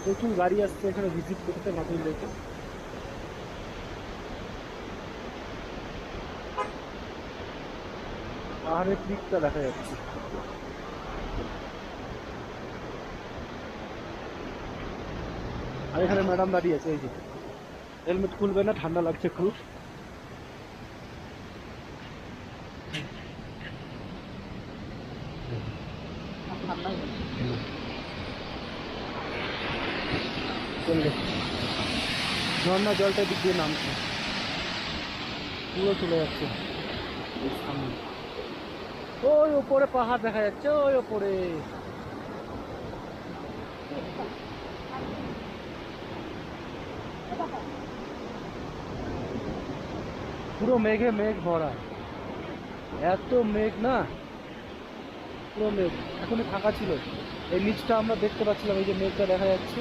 প্রচুর গাড়ি আসছে এখানে ভিজিট করতে মাধুরী লেকে। পাহাড়ের পিকটা দেখা যাচ্ছে। আর এখানে ম্যাডাম দাঁড়িয়ে আছে, এই যে হেলমেট খুলবে না, ঠান্ডা লাগছে খুব। চললে ঝর্ণা জলটা দিক দিয়ে নামছে, পুরো চলে যাচ্ছে এই সামনে। ওই ওপরে পাহাড় দেখা যাচ্ছে, ওই ওপরে। পুরো মেঘে মেঘ ভরা, এত মেঘ না, পুরো মেঘ। এখনই ফাঁকা ছিল, এই নিচটা আমরা দেখতে পাচ্ছিলাম, এই যে মেঘটা দেখা যাচ্ছে,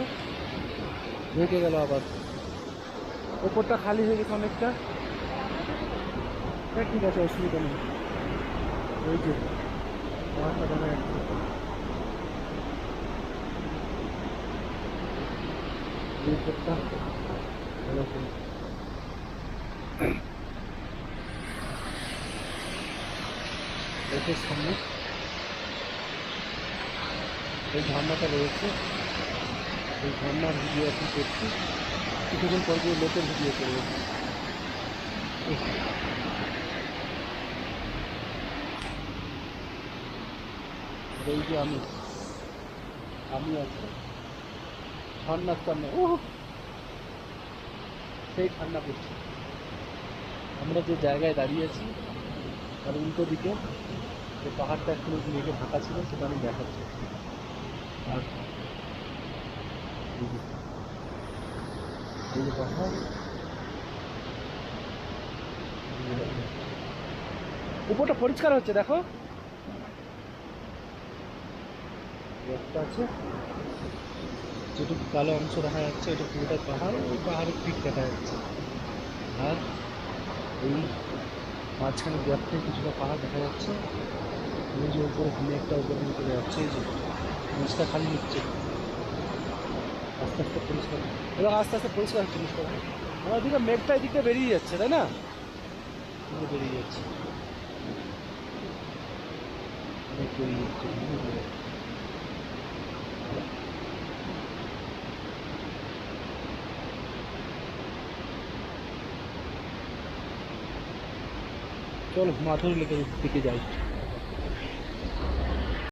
ঢেকে গেল আবার। ওপরটা খালি হয়ে গেছে অনেকটা। হ্যাঁ ঠিক আছে, অসুবিধা নেই। ওই যে পাহাড়টা দেখা যাচ্ছে, এই উপরটা এরকম। লেকের সামনে এই ঝর্ণাটা রয়েছে, এই ঝর্ণার ভিডিও এখন করছি, কিছুক্ষণ পর গিয়ে লেকের ভিডিও করবো। আর এই যে আমি আছি ঝর্ণার সামনে, ও সেই ঠান্ডা পড়ছে। আমরা যে জায়গায় দাঁড়িয়েছি তার উল্টো দিকে যে পাহাড়টা একটু মেঘে ঢাকা ছিল, সেটা আমি দেখাচ্ছি। আর এই যে পাহাড়, উপরটা পরিষ্কার হচ্ছে, দেখো একটা আছে, যেটুকু কালো অংশ দেখা যাচ্ছে এটা পুরোটা পাহাড়, ওই পাহাড়ের পিক দেখা যাচ্ছে। আর এই মাঝখানে গ্যাপ থেকে কিছুটা পাহাড় দেখা যাচ্ছে। এই যে উপরে মেঘটা উপরে দিকে চলে যাচ্ছে, এই যে নিচটা খালি হচ্ছে, আস্তে আস্তে পরিষ্কার, এবং আস্তে আস্তে পরিষ্কার হচ্ছে নিচটা। আমার দিকে মেঘটা এদিকে বেরিয়ে যাচ্ছে, তাই না? বেরিয়ে যাচ্ছে, মেঘ বেরিয়ে যাচ্ছে, চলো মাধুরী লেকের দিকে যাই।